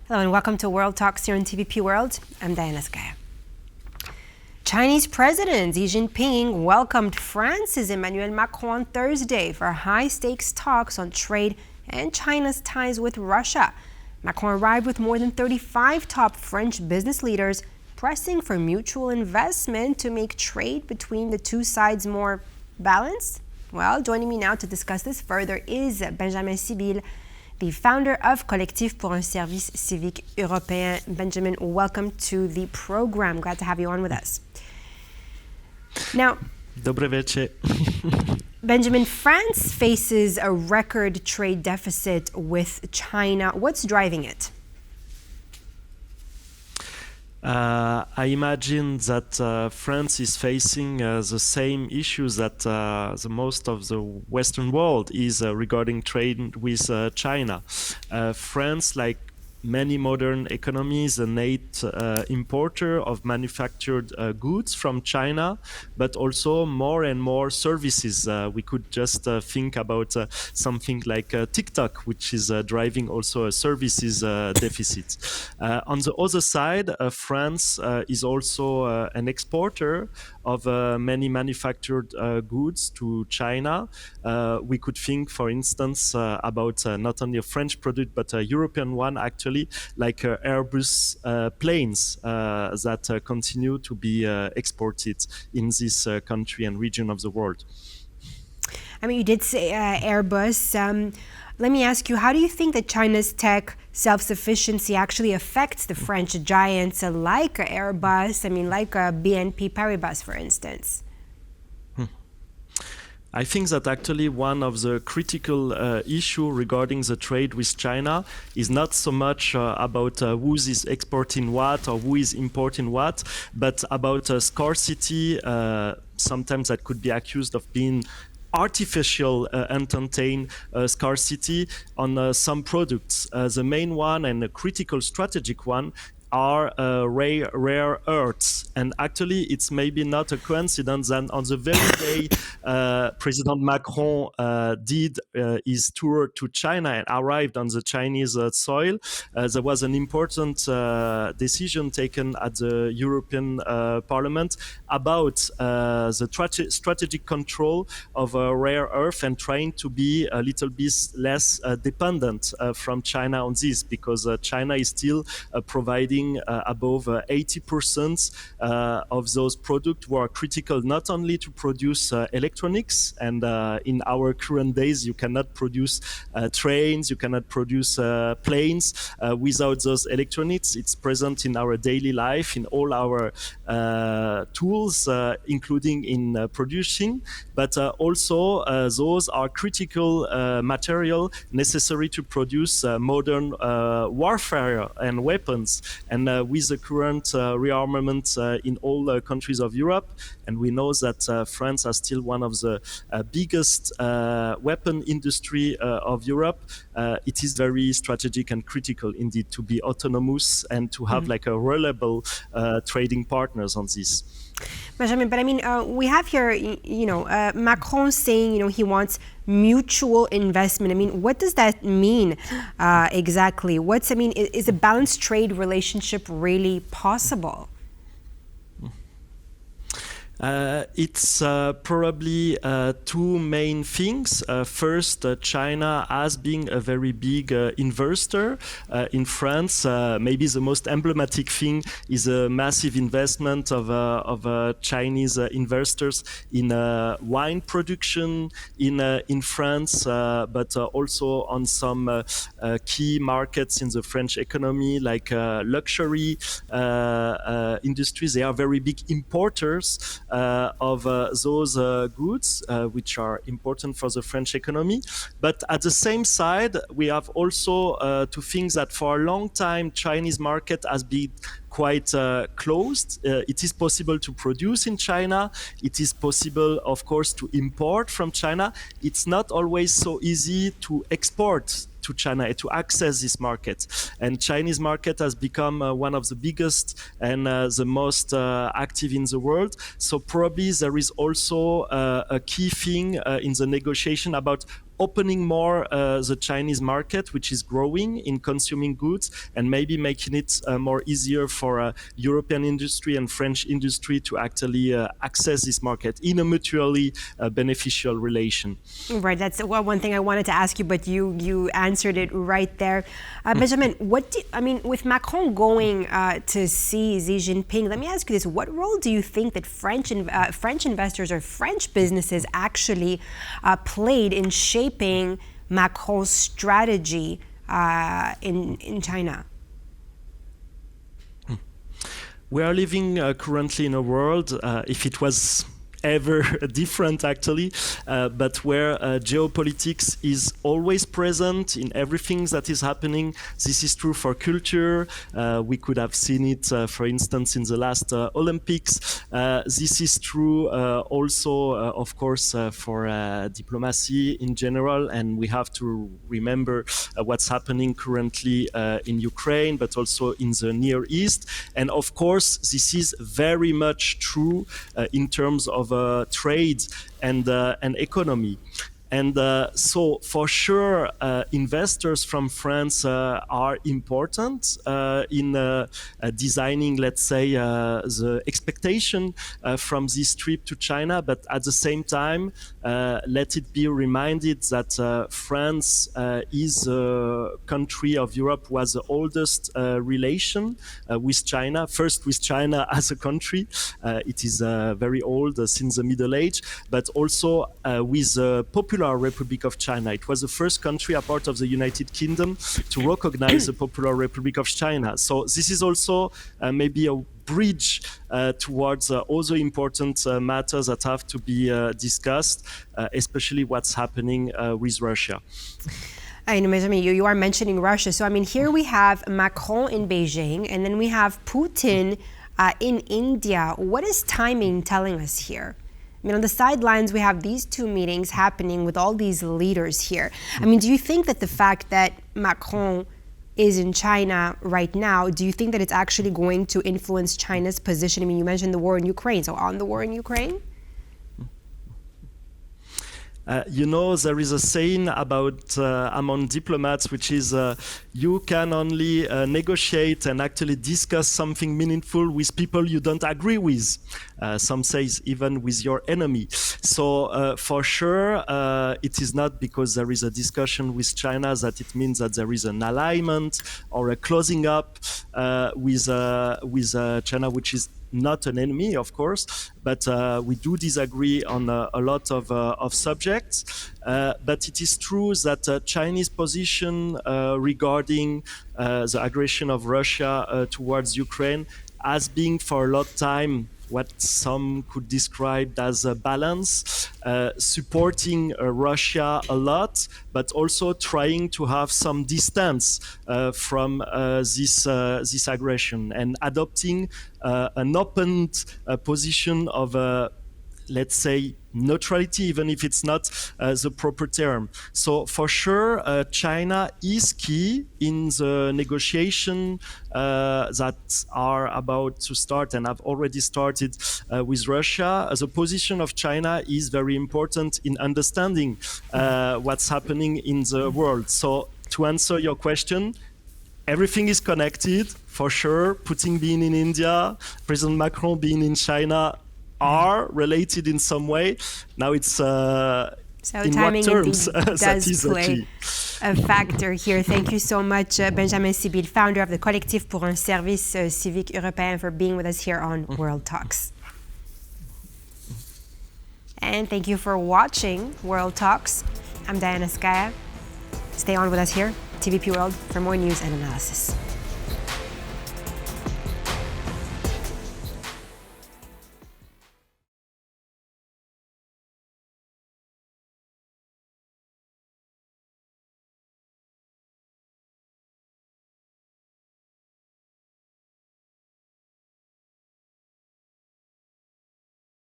Hello and welcome to World Talks here on TVP World. I'm Diana Skaya. Chinese President Xi Jinping welcomed France's Emmanuel Macron on Thursday for high-stakes talks on trade and China's ties with Russia. Macron arrived with more than 35 top French business leaders pressing for mutual investment to make trade between the two sides more balanced. Well, joining me now to discuss this further is Benjamin Sibille, the founder of Collectif pour un service civique européen. Benjamin, welcome to the program. Glad to have you on with us. Now, Dobry wieczór. Benjamin, France faces a record trade deficit with China. What's driving it? I imagine that France is facing the same issues that the most of the Western world is regarding trade with China. France, like many modern economies, a net importer of manufactured goods from China, but also more and more services. We could just think about something like TikTok, which is driving also a services deficit. On the other side, France is also an exporter of many manufactured goods to China. We could think, for instance, about not only a French product, but a European one, actually, like Airbus planes that continue to be exported in this country and region of the world. I mean, you did say Airbus. Let me ask you, how do you think that China's tech self-sufficiency actually affects the French giants like Airbus, like BNP Paribas, for instance? I think that actually one of the critical issue regarding the trade with China is not so much about who is exporting what or who is importing what, but about scarcity. Sometimes that could be accused of being artificial entertain scarcity on some products. The main one and a critical strategic one are rare earths. And actually, it's maybe not a coincidence that on the very day President Macron did his tour to China and arrived on the Chinese soil, there was an important decision taken at the European Parliament about the strategic control of rare earth and trying to be a little bit less dependent from China on this, because China is still providing above 80% of those products were critical not only to produce electronics, and in our current days you cannot produce trains, you cannot produce planes without those electronics. It's present in our daily life, in all our tools, including in producing, but also those are critical material necessary to produce modern warfare and weapons. And with the current rearmament in all countries of Europe, and we know that France is still one of the biggest weapon industry of Europe, it is very strategic and critical indeed to be autonomous and to have like a reliable trading partners on this. Benjamin, but we have here, Macron saying, he wants mutual investment. What does that mean exactly? Is a balanced trade relationship really possible? It's probably two main things. First, China has been a very big investor in France. Maybe the most emblematic thing is a massive investment of Chinese investors in wine production in France, but also on some key markets in the French economy, like luxury industries. They are very big importers of those goods, which are important for the French economy. But at the same side, we have also to think that for a long time, Chinese market has been quite closed. It is possible to produce in China. It is possible, of course, to import from China. It's not always so easy to export to China to access this market. And Chinese market has become one of the biggest and the most active in the world. So probably there is also a key thing in the negotiation about opening more the Chinese market, which is growing in consuming goods, and maybe making it more easier for European industry and French industry to actually access this market in a mutually beneficial relation. Right, that's one thing I wanted to ask you, but you answered it right there. Benjamin, with Macron going to see Xi Jinping, let me ask you this: what role do you think that French investors or French businesses actually played in shaping Macron's strategy in China? We are living currently in a world, if it was ever different actually, but where geopolitics is always present in everything that is happening. This is true for culture. We could have seen it, for instance, in the last Olympics. This is true also, of course, for diplomacy in general, and we have to remember what's happening currently in Ukraine, but also in the Near East. And of course, this is very much true in terms of trade and economy. And so for sure, investors from France are important in designing, let's say, the expectation from this trip to China. But at the same time, let it be reminded that France is a country of Europe who has the oldest relation with China. First with China as a country. It is very old since the Middle Age, but also with the Popular Republic of China. It was the first country, a part of the United Kingdom, to recognize the Popular Republic of China. So this is also maybe a bridge towards other important matters that have to be discussed, especially what's happening with Russia. I know, Benjamin, you are mentioning Russia. So, I mean, here we have Macron in Beijing, and then we have Putin in India. What is timing telling us here? I mean, on the sidelines, we have these two meetings happening with all these leaders here. I mean, do you think that the fact that Macron is in China right now, do you think that it's actually going to influence China's position? I mean, you mentioned the war in Ukraine. So on the war in Ukraine? There is a saying about among diplomats, which is you can only negotiate and actually discuss something meaningful with people you don't agree with. Some say even with your enemy. So for sure, it is not because there is a discussion with China that it means that there is an alignment or a closing up with China, which is not an enemy, of course, but we do disagree on a lot of subjects. But it is true that Chinese position regarding the aggression of Russia towards Ukraine has been for a long time what some could describe as a balance, supporting Russia a lot, but also trying to have some distance from this aggression and adopting an open position of let's say, neutrality, even if it's not the proper term. So for sure, China is key in the negotiation that are about to start and have already started with Russia. The position of China is very important in understanding what's happening in the world. So to answer your question, everything is connected, for sure. Putin being in India, President Macron being in China, are related in some way. Now it's so in timing what terms does play a factor here. Thank you so much, Benjamin Sibille, founder of the Collectif pour un service civique européen, for being with us here on World Talks. And thank you for watching World Talks. I'm Diana Skaya. Stay on with us here, TVP World, for more news and analysis.